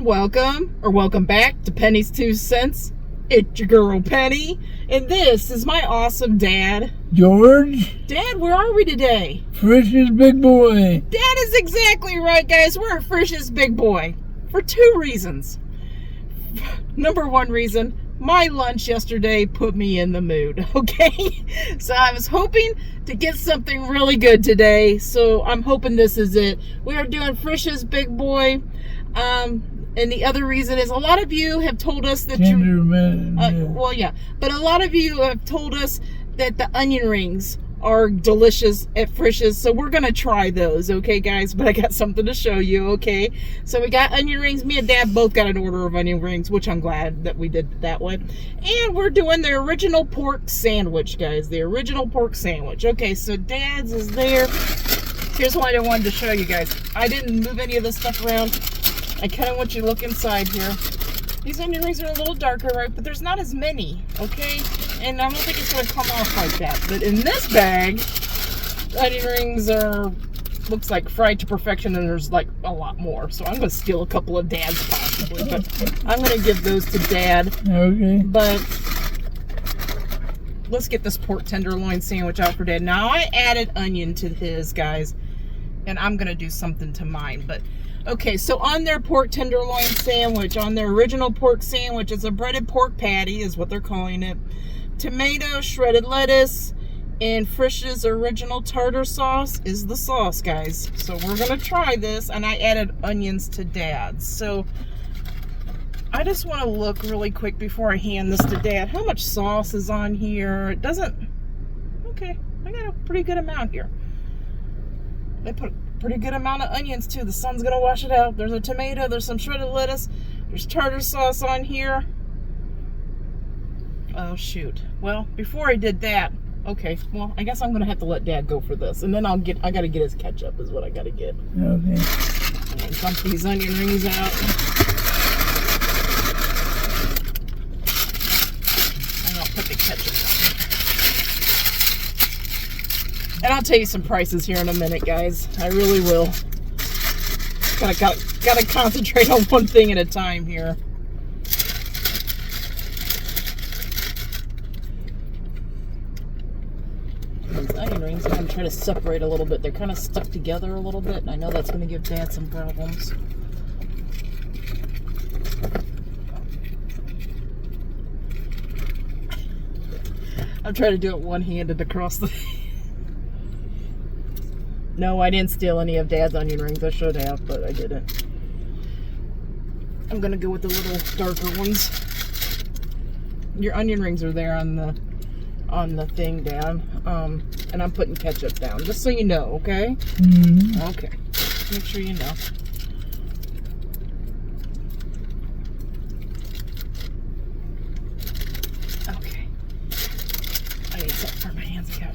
welcome back to Penny's 2 Cents. It's your girl Penny, and this is my awesome dad, George. Dad, where are we today? Frisch's Big Boy. That is exactly right, guys. We're at Frisch's Big Boy for 2 reasons. Number 1 reason, my lunch yesterday put me in the mood, okay? So I was hoping to get something really good today, so I'm hoping this is it. We are doing Frisch's Big Boy. And the other reason is a lot of you have told us that but a lot of you have told us that the onion rings are delicious at Frisch's, so we're gonna try those, okay, guys? But I got something to show you, okay? So we got onion rings. Me and Dad both got an order of onion rings, which I'm glad that we did that one. And we're doing the original pork sandwich, guys. The original pork sandwich. Okay, so Dad's is there. Here's what I wanted to show you guys. I didn't move any of this stuff around. I kind of want you to look inside here. These onion rings are a little darker, right? But there's not as many, okay? And I don't think it's going to come off like that. But in this bag, the onion rings are, looks like fried to perfection, and there's like a lot more. So I'm going to steal a couple of Dad's possibly. But I'm going to give those to Dad. Okay. But let's get this pork tenderloin sandwich out for Dad. Now, I added onion to his, guys. And I'm going to do something to mine. But okay, so on their pork tenderloin sandwich, on their original pork sandwich, it's a breaded pork patty, is what they're calling it. Tomato, shredded lettuce, and Frisch's original tartar sauce is the sauce, guys. So we're gonna try this, and I added onions to Dad's. So I just want to look really quick before I hand this to Dad. How much sauce is on here? It doesn't. Okay, I got a pretty good amount here. They put pretty good amount of onions too. The sun's gonna wash it out. There's a tomato, there's some shredded lettuce, there's tartar sauce on here. Oh shoot. Well, before I did that, okay, well, I guess I'm gonna have to let Dad go for this, and then I gotta get his ketchup is what I gotta get. Okay. I'm gonna dump these onion rings out. And I'll put the ketchup on. And I'll tell you some prices here in a minute, guys. I really will. Gotta concentrate on one thing at a time here. These onion rings, I'm gonna try to separate a little bit. They're kind of stuck together a little bit, and I know that's gonna give Dad some problems. I'm trying to do it one-handed across the... No, I didn't steal any of Dad's onion rings. I should have, but I didn't. I'm gonna go with the little darker ones. Your onion rings are there on the thing, Dad. And I'm putting ketchup down, just so you know, okay? Mm-hmm. Okay. Make sure you know. Okay. I need something for my hands. I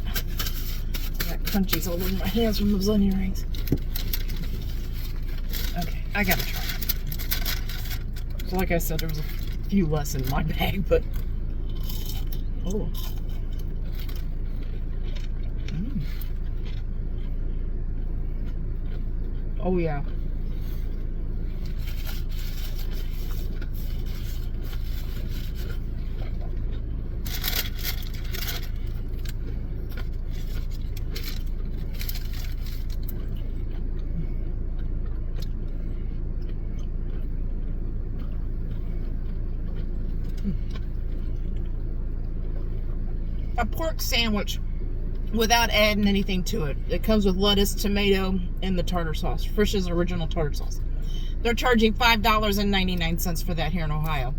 got crunchies all over my hands from those onion rings. Okay, I gotta try it. So like I said, there was a few less in my bag, but oh. Oh yeah. A pork sandwich without adding anything to it. It comes with lettuce, tomato, and the tartar sauce. Frisch's original tartar sauce. They're charging $5.99 for that here in Ohio.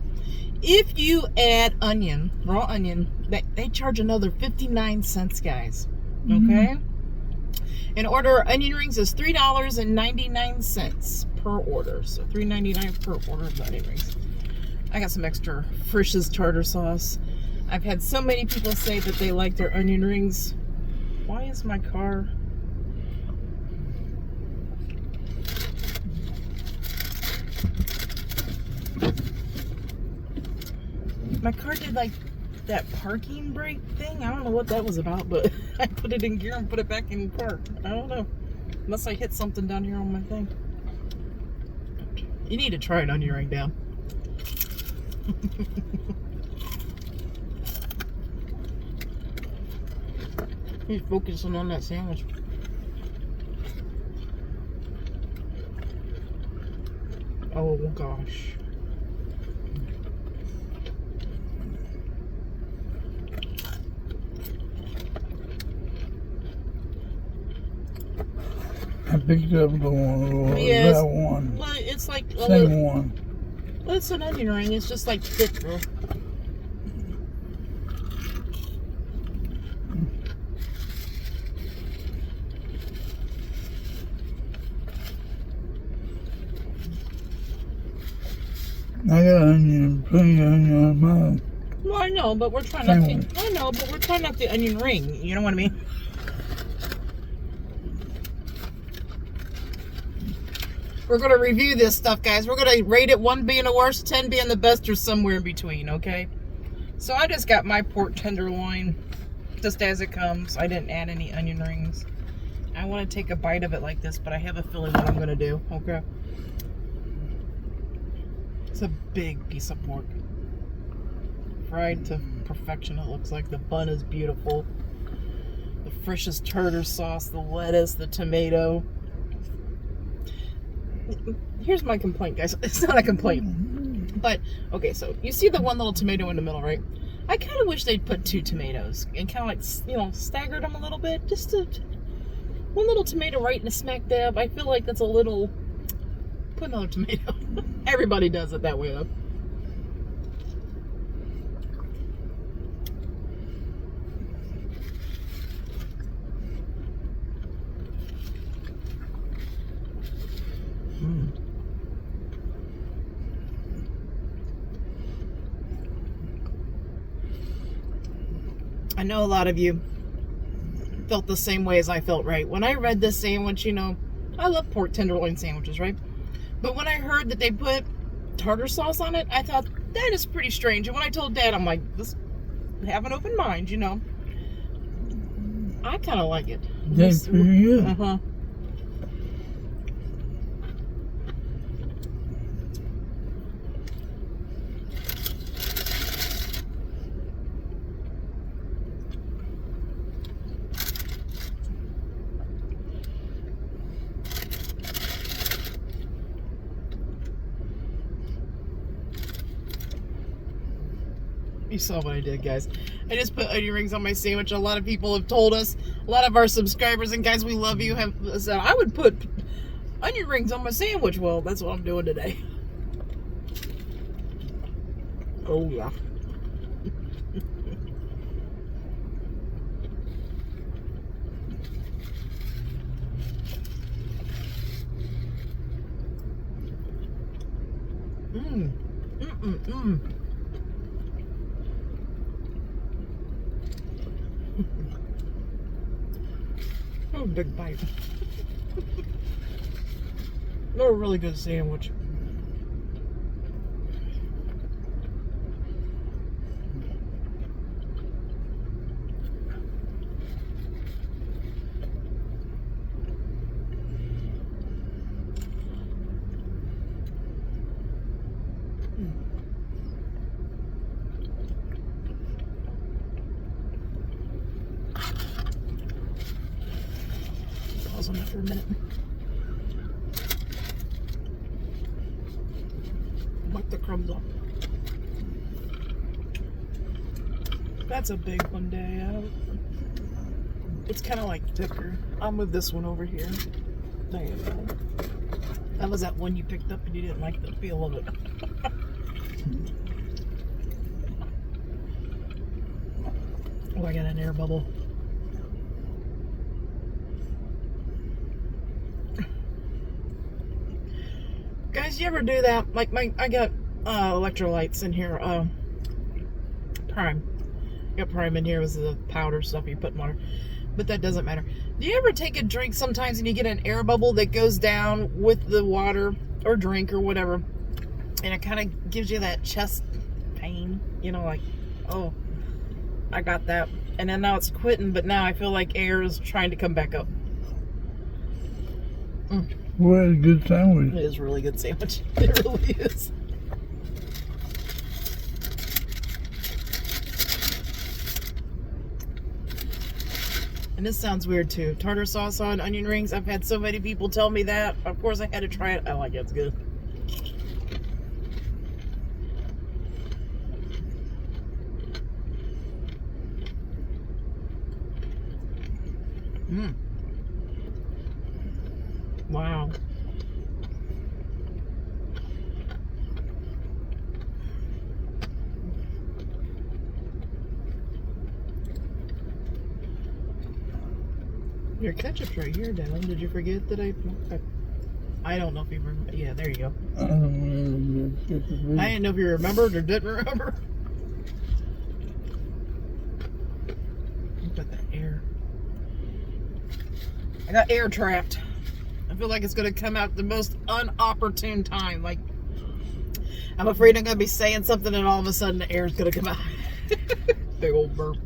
If you add onion, raw onion, they charge another 59 cents, guys. Okay? An order of onion rings is $3.99 per order. So $3.99 per order of onion rings. I got some extra Frisch's tartar sauce. I've had so many people say that they like their onion rings. Why is my car? My car did like that parking brake thing. I don't know what that was about, but I put it in gear and put it back in park. I don't know. Unless I hit something down here on my thing. You need to try an onion ring down. He's focusing on that sandwich. Oh gosh. I picked up the one. Yes. That one. Well, it's like a Same little, one. well, it's an onion ring. It's just like thicker. I got onion, plenty of onion on mine. Well, I know, but we're trying not to. I know, but we're trying not the onion ring. You know what I mean? We're going to review this stuff, guys. We're going to rate it 1 being the worst, 10 being the best, or somewhere in between, okay? So I just got my pork tenderloin just as it comes. I didn't add any onion rings. I want to take a bite of it like this, but I have a feeling what I'm going to do, okay? It's a big piece of pork. Fried to perfection, it looks like. The bun is beautiful. The Frisch's tartar sauce, the lettuce, the tomato. Here's my complaint, guys. It's not a complaint. But, okay, so you see the one little tomato in the middle, right? I kind of wish they'd put 2 tomatoes and kind of like, you know, staggered them a little bit. Just to, one little tomato right in the smack dab. I feel like that's a little... Put another tomato. Everybody does it that way, though. I know a lot of you felt the same way as I felt, right? When I read this sandwich, you know, I love pork tenderloin sandwiches, right? But when I heard that they put tartar sauce on it, I thought, that is pretty strange. And when I told Dad, I'm like, just have an open mind, you know. I kind of like it. That's pretty good. Uh-huh. You saw what I did, guys. I just put onion rings on my sandwich. A lot of people have told us, a lot of our subscribers, and guys, we love you, have said, I would put onion rings on my sandwich. Well, that's what I'm doing today. Oh, yeah. Oh, big bite. They're a really good sandwich. Pause on that for a minute. Wipe the crumbs off. That's a big one, Dad. It's kind of like thicker. I'll move this one over here. There you go. That was that one you picked up and you didn't like the feel of it. Oh, I got an air bubble. Guys, you ever do that? Like I got electrolytes in here. Prime. I got Prime in here. It was the powder stuff you put in water. But that doesn't matter. Do you ever take a drink sometimes and you get an air bubble that goes down with the water or drink or whatever, and it kind of gives you that chest pain? You know, like, oh, I got that. And then now it's quitting, but now I feel like air is trying to come back up. What a good sandwich. It is a really good sandwich. It really is. And this sounds weird too. Tartar sauce on onion rings. I've had so many people tell me that. Of course, I had to try it. I like it. It's good. Mmm. Wow. Your ketchup's right here, Dad. Did you forget that I don't know if you remember. Yeah, there you go. I don't know. I didn't know if you remembered or didn't remember. Look at the air. I got air trapped. I feel like it's going to come out the most unopportune time. Like, I'm afraid I'm going to be saying something and all of a sudden the air is going to come out. Big old burp.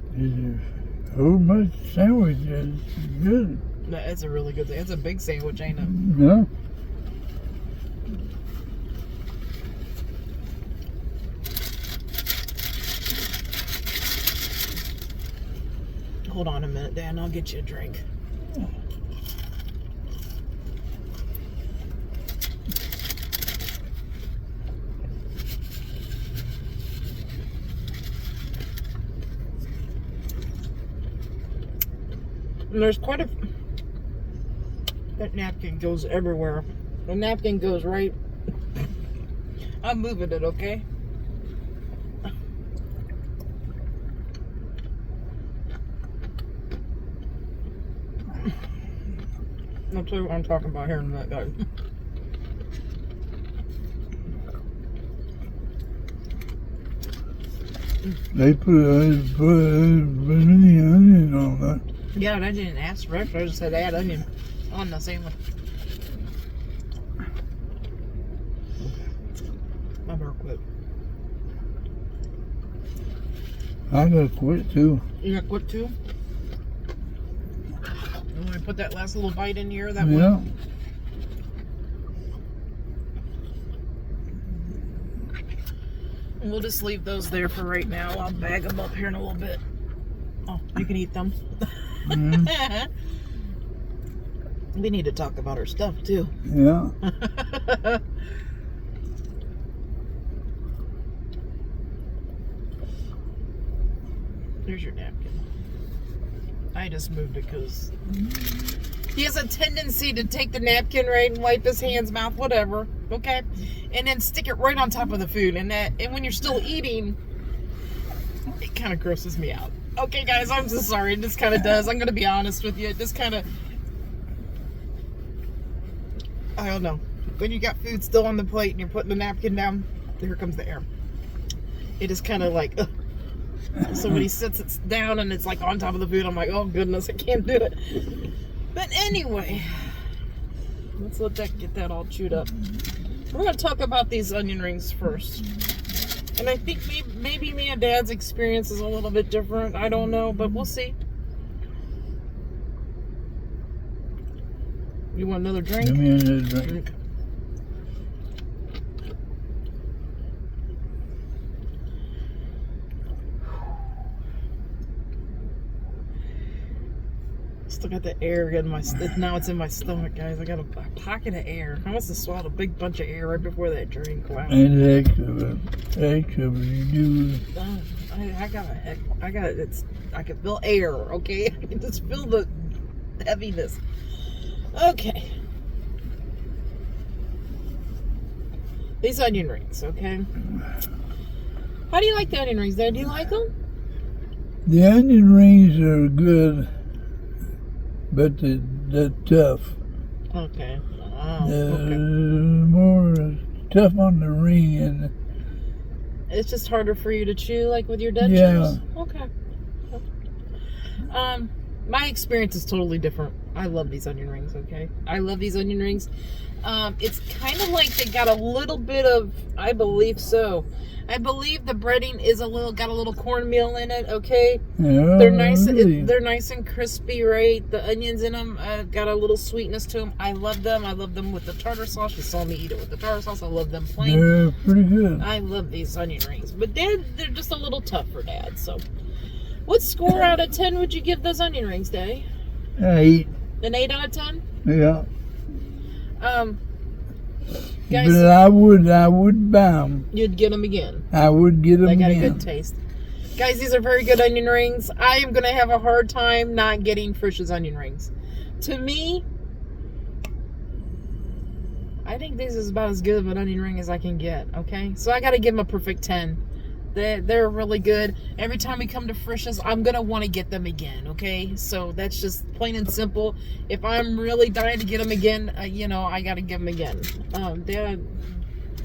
Oh, my sandwich is good. No, it's a really good thing. It's a big sandwich, ain't it? Yeah. Hold on a minute, Dan. I'll get you a drink. And there's quite a... That napkin goes everywhere. The napkin goes right... I'm moving it, okay? I'll tell you what I'm talking about here in a minute, guys. They put onion on that. Yeah, and I didn't ask for extra. I just said add onion on the sandwich. I better quit. I gotta quit too. You gotta quit too? You want me to put that last little bite in here? That Yeah. one? And we'll just leave those there for right now. I'll bag them up here in a little bit. Oh, you can eat them. Mm. We need to talk about our stuff too. Yeah. There's your napkin. I just moved it because he has a tendency to take the napkin, right, and wipe his hands, mouth, whatever, okay, and then stick it right on top of the food, and when you're still eating, it kind of grosses me out. Okay, guys, I'm so sorry. It just kind of does. I'm gonna be honest with you. It just kind of, I don't know. When you got food still on the plate and you're putting the napkin down, here comes the air. It is kind of like, ugh. So when he sits it down and it's like on top of the food, I'm like, oh goodness, I can't do it. But anyway, let's let that get that all chewed up. We're gonna talk about these onion rings first. And I think maybe me and Dad's experience is a little bit different. I don't know, but we'll see. You want another drink? Give me another drink. Still got the air in my now it's in my stomach, guys. I got a pocket of air. I must have swallowed a big bunch of air right before that drink. Wow. And heck of you do. Oh, I can feel air, okay? I can just feel the heaviness. Okay. These onion rings, okay? How do you like the onion rings there? Do you like them? The onion rings are good, but they're tough. Okay. Oh, They're okay. more tough on the ring, and It's just harder for you to chew, like with your dentures? Yeah. Okay. My experience is totally different. I love these onion rings, okay? I love these onion rings. It's kind of like they got a little bit of, I believe so. I believe the breading is got a little cornmeal in it, okay? Yeah, They're nice. really. They're nice and crispy, right? The onions in them got a little sweetness to them. I love them. I love them with the tartar sauce. You saw me eat it with the tartar sauce. I love them plain. They're pretty good. I love these onion rings, but they're just a little tough for Dad. So, what score out of 10 would you give those onion rings, Daddy? 8. An 8 out of 10. Yeah. Guys, But I would buy them. you'd get them again. I would get them They got again. a good taste. Guys, these are very good onion rings. I am going to have a hard time not getting Frisch's onion rings. To me, I think this is about as good of an onion ring as I can get, okay? So I got to give them a perfect 10. They're really good. Every time we come to Frisch's, I'm going to want to get them again, okay? So that's just plain and simple. If I'm really dying to get them again, I got to give them again. Dad,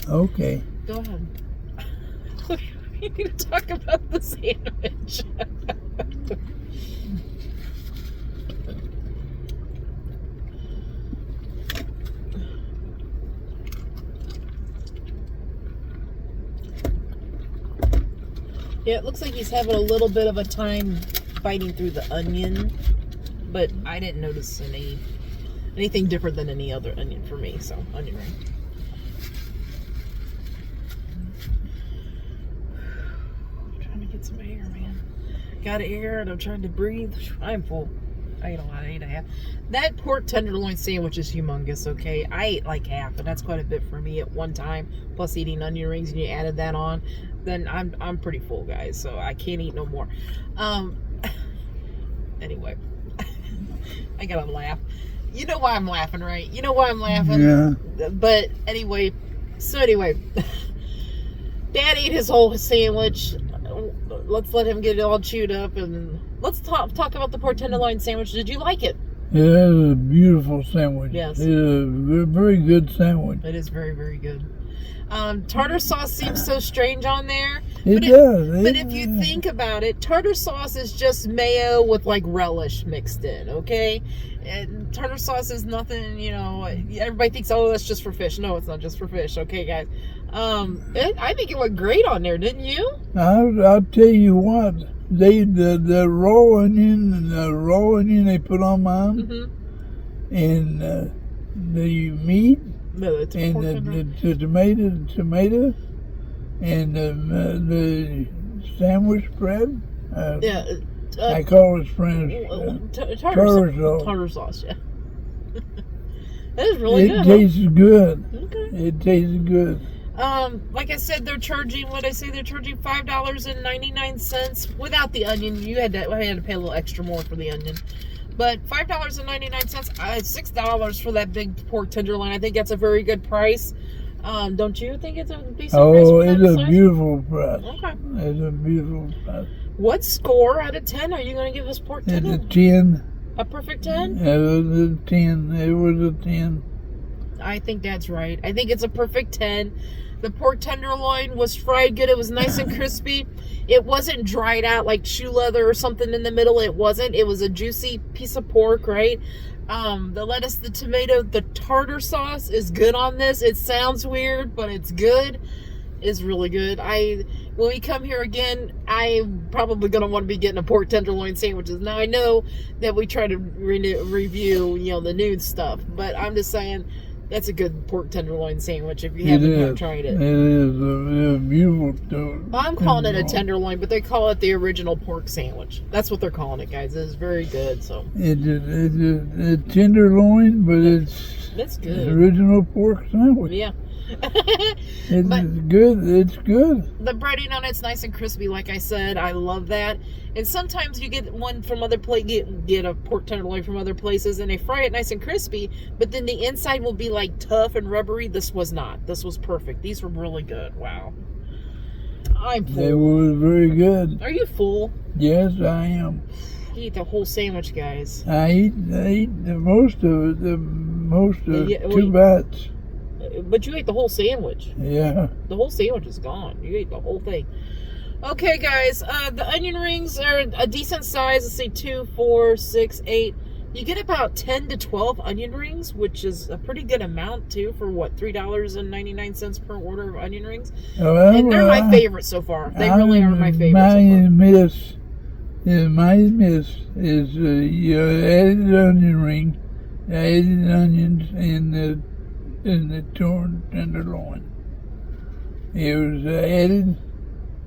Okay. go ahead. We need to talk about the sandwich. Yeah, it looks like he's having a little bit of a time biting through the onion, but I didn't notice anything different than any other onion for me, so onion ring. I'm trying to get some air, man. Got air and I'm trying to breathe. I'm full. I ate a lot. I ate a half. That pork tenderloin sandwich is humongous, okay? I ate like half, and that's quite a bit for me at one time. Plus eating onion rings, and you added that on, then I'm pretty full, guys. So I can't eat no more. Anyway, I gotta laugh. You know why I'm laughing, right? You know why I'm laughing. Yeah. But anyway, Dad ate his whole sandwich. Let's let him get it all chewed up, and let's talk about the pork tenderloin sandwich. Did you like it? It is a beautiful sandwich. Yes. It is a very good sandwich. It is very, very good. Tartar sauce seems so strange on there. It does. But if you think about it, tartar sauce is just mayo with like relish mixed in, okay? And tartar sauce is nothing, everybody thinks, oh, that's just for fish. No, it's not just for fish, okay, guys? I think it went great on there, didn't you? I'll tell you what. The raw onion they put on mine, Mm-hmm. and the meat, No, it's and pork the tomato, and the sandwich bread. yeah. I call it French. Tartar sauce, yeah. That is really good. It tastes good. Okay. It tastes good. Like I said, they're charging $5.99 without the onion. I had to pay a little extra more for the onion. But $5.99, $6 for that big pork tenderloin. I think that's a very good price. Don't you think it's a decent price? Oh, For that it's a size? beautiful price. Okay. It's a beautiful price. What score out of 10 are you going to give this pork It's a tenderloin? 10. A perfect 10? It was a 10. It was a 10. I think that's right. I think it's a perfect 10. The pork tenderloin was fried good. It was nice and crispy. It wasn't dried out like shoe leather or something in the middle. It wasn't. It was a juicy piece of pork, right? The lettuce, the tomato, the tartar sauce is good on this. It sounds weird, but it's good. It's really good. When we come here again, I'm probably going to want to be getting a pork tenderloin sandwiches. Now, I know that we try to review, the nude stuff, but I'm just saying that's a good pork tenderloin sandwich if you haven't tried it. It is a beautiful. Well, I'm calling it a tenderloin, but they call it the original pork sandwich. That's what they're calling it, guys. It's very good. So It's a tenderloin, but that's the good. original pork sandwich. Yeah. It's But good. It's good. the breading on it's nice and crispy, like I said. I love that. And sometimes you get one from other get a pork tenderloin from other places, and they fry it nice and crispy, but then the inside will be like tough and rubbery. This was not. This was perfect. These were really good. Wow. I'm They full. were very good. Are you full? Yes, I am. You eat the whole sandwich, guys. I eat the most of Yeah, well, 2 bites. But you ate the whole sandwich. Yeah. The whole sandwich is gone. You ate the whole thing. Okay, guys, the onion rings are a decent size. Let's see, 2, 4, 6, 8. You get about 10 to 12 onion rings, which is a pretty good amount, too, for what, $3.99 per order of onion rings? Well, And they're my favorite so far. They really are my favorite so far. My miss is you added onion ring, added onions in the torn tenderloin. It was added.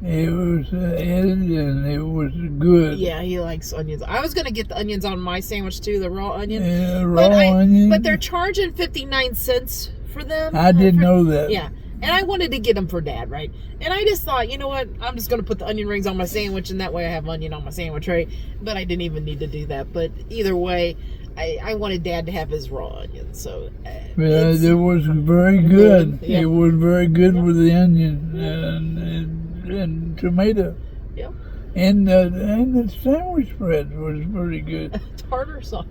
It was added and it was good. Yeah, he likes onions. I was gonna get the onions on my sandwich too, the raw onion. Yeah, onion. But they're charging 59 cents for them. I didn't know that. Yeah, and I wanted to get them for Dad, right? And I just thought, you know what? I'm just gonna put the onion rings on my sandwich, and that way I have onion on my sandwich, right? But I didn't even need to do that. But either way, I wanted Dad to have his raw onions, so. Yeah, it was very good. Yeah. It was very good with the onion and tomato. Yep. And the sandwich bread was very good. Tartar sauce.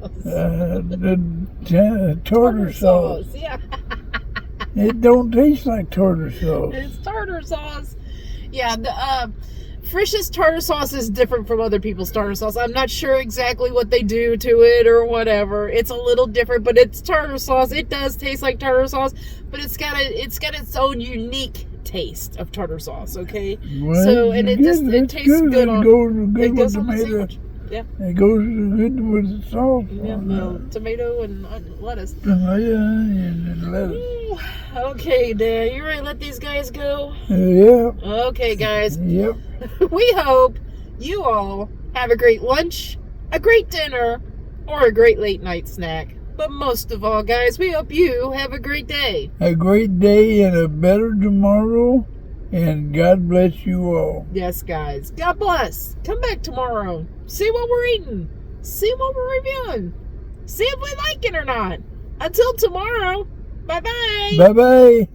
Tartar sauce. Yeah. It don't taste like tartar sauce. It's tartar sauce. Yeah, the Frisch's tartar sauce is different from other people's tartar sauce. I'm not sure exactly what they do to it or whatever. It's a little different, but it's tartar sauce. It does taste like tartar sauce, but it's got its own unique taste of tartar sauce. Okay, well, so and it tastes good on. It goes good with tomato. Yeah. It goes good with the sauce. Yeah, tomato and lettuce. Tomato and lettuce. Ooh, okay, Dad, you ready to let these guys go? Yeah. Okay, guys. Yep. We hope you all have a great lunch, a great dinner, or a great late night snack. But most of all, guys, we hope you have a great day. A great day and a better tomorrow. And God bless you all. Yes, guys. God bless. Come back tomorrow. See what we're eating. See what we're reviewing. See if we like it or not. Until tomorrow. Bye-bye. Bye-bye.